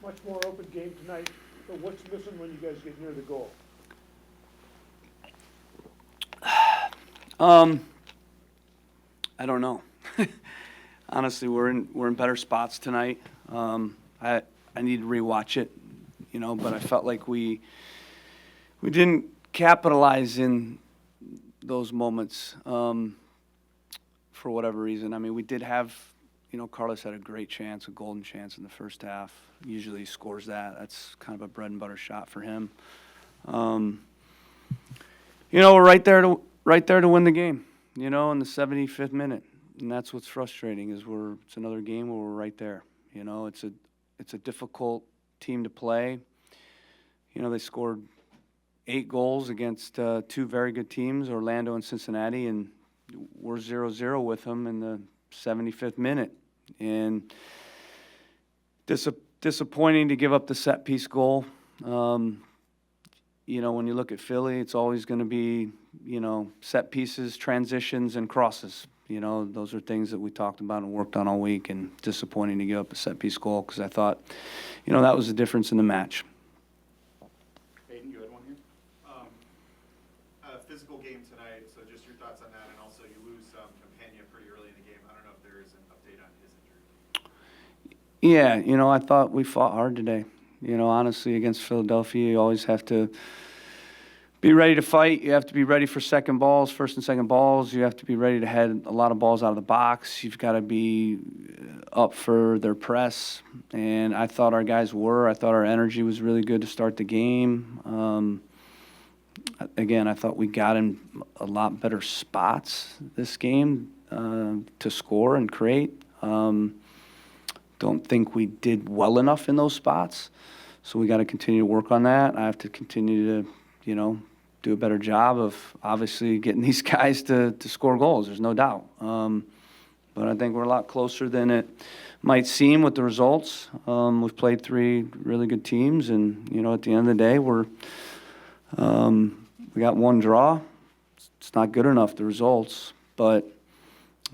much more open game tonight, but what's missing when you guys get near the goal? I don't know. Honestly, we're in better spots tonight. I need to rewatch it, but I felt like we didn't capitalize in those moments for whatever reason. I mean, we did have, Carlos had a great chance, a golden chance in the first half. Usually he scores that. That's kind of a bread and butter shot for him. We're right there to win the game, in the 75th minute. And that's what's frustrating is it's another game where we're right there. It's a difficult team to play. They scored 8 goals against 2 very good teams, Orlando and Cincinnati, and we're 0-0 with them in the 75th minute. And disappointing to give up the set-piece goal. When you look at Philly, it's always going to be, set pieces, transitions, and crosses. Those are things that we talked about and worked on all week, and disappointing to give up a set-piece goal because I thought, that was the difference in the match. Aiden, you had one here? A physical game tonight, so just your thoughts on that, and also you lose Campagna pretty early in the game. I don't know if there is an update on his injury. Yeah, I thought we fought hard today. Honestly, against Philadelphia, you always have to be ready to fight. You have to be ready for second balls, first and second balls. You have to be ready to head a lot of balls out of the box. You've got to be up for their press. And I thought our guys were. I thought our energy was really good to start the game. Again, I thought we got in a lot better spots this game to score and create. Don't think we did well enough in those spots. So we got to continue to work on that. I have to continue to, do a better job of obviously getting these guys to score goals. There's no doubt. But I think we're a lot closer than it might seem with the results. We've played 3 really good teams, and, at the end of the day, we got 1 draw. It's not good enough, the results. But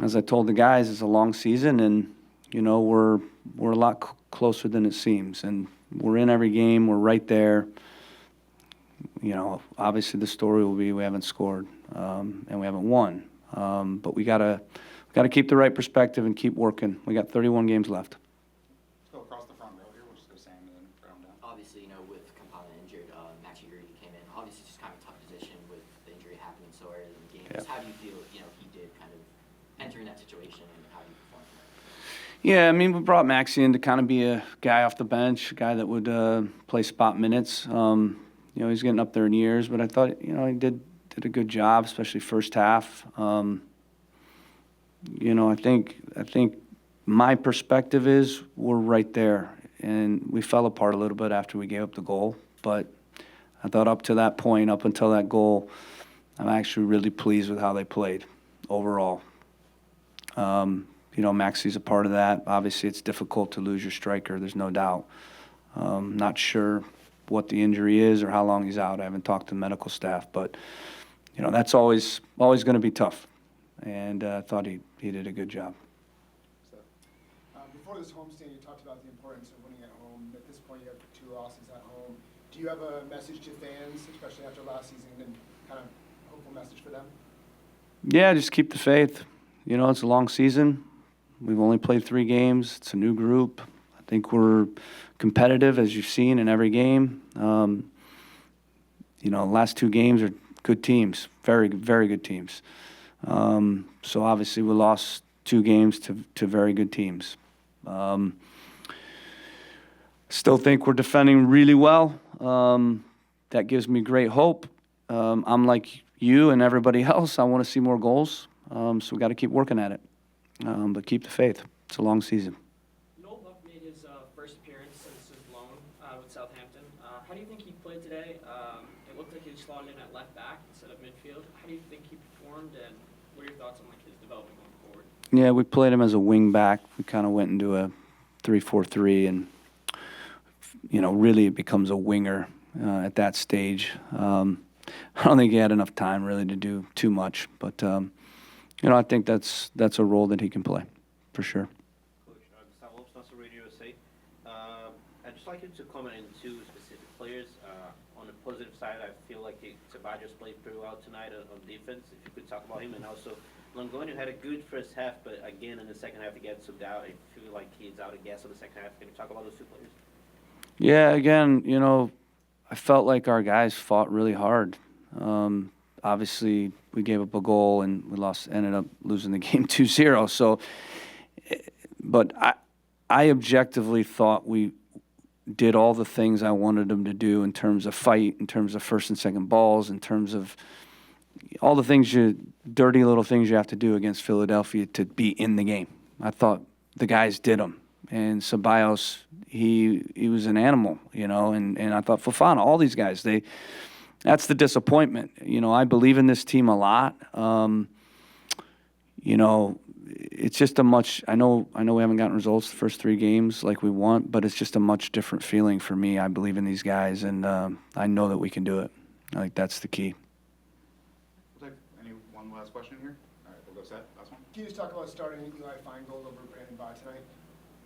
as I told the guys, it's a long season, and, we're a lot closer than it seems. And we're in every game. We're right there. Obviously the story will be we haven't scored and we haven't won. But we gotta keep the right perspective and keep working. We got 31 games left. Let's go across the front row here. We'll just go Sam and then round down. Obviously, with Campana injured, Max Ugarte came in. Obviously, just kind of a tough position with the injury happening so early in the game. Yeah. Just how do you feel, he did kind of enter in that situation, and how do you perform? Yeah, I mean, we brought Maxie in to kind of be a guy off the bench, a guy that would play spot minutes. He's getting up there in years, but I thought, he did a good job, especially first half. I think my perspective is we're right there, and we fell apart a little bit after we gave up the goal. But I thought up to that point, up until that goal, I'm actually really pleased with how they played overall. Maxie's a part of that. Obviously, it's difficult to lose your striker. There's no doubt. Not sure what the injury is or how long he's out. I haven't talked to medical staff, but that's always going to be tough. And I thought he did a good job. Before this homestand, you talked about the importance of winning at home. At this point, you have 2 losses at home. Do you have a message to fans, especially after last season, and kind of a hopeful message for them? Yeah, just keep the faith. It's a long season. We've only played 3 games. It's a new group. I think we're competitive, as you've seen in every game. The last 2 games are good teams, very, very good teams. So obviously we lost 2 games to very good teams. Still think we're defending really well. That gives me great hope. I'm like you and everybody else. I want to see more goals. So we got to keep working at it. But keep the faith. It's a long season. Noel Buck made his first appearance since his loan with Southampton. How do you think he played today? It looked like he slotted in at left back instead of midfield. How do you think he performed, and what are your thoughts on his development going forward? Yeah, we played him as a wing back. We kind of went into a 3-4-3, and really it becomes a winger at that stage. I don't think he had enough time really to do too much, but I think that's a role that he can play, for sure. Coach, Gustavo Lopes, Radio USA. just like you to comment on two specific players. On the positive side, I feel like Ceballos played pretty well tonight on defense. If you could talk about him, and also Longoria had a good first half, but again in the second half he gets subbed out. I feel like he's out of gas in the second half. Can you talk about those two players? Yeah, again, I felt like our guys fought really hard. Obviously, we gave up a goal and we ended up losing the game 2-0. So, but I objectively thought we did all the things I wanted them to do in terms of fight, in terms of first and second balls, in terms of all the things dirty little things you have to do against Philadelphia to be in the game. I thought the guys did them. And Ceballos, he was an animal, and I thought Fofana, all these guys, that's the disappointment. I believe in this team a lot. It's just I know we haven't gotten results the first 3 games like we want, but it's just a much different feeling for me. I believe in these guys, and I know that we can do it. I think that's the key. We'll take one last question here. All right, we'll go set. Last one. Can you just talk about starting Eli Feingold over Brandon Bye tonight?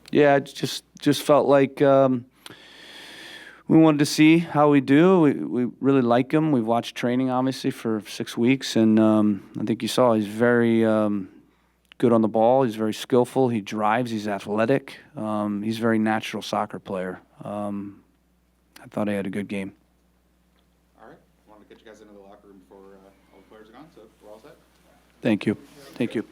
Yeah, it just felt like we wanted to see how we do. We really like him. We've watched training, obviously, for 6 weeks, and I think you saw he's very good on the ball. He's very skillful. He drives. He's athletic. He's a very natural soccer player. I thought he had a good game. All right. Wanted to get you guys into the locker room before all the players are gone, so we're all set. Thank you. Thank you.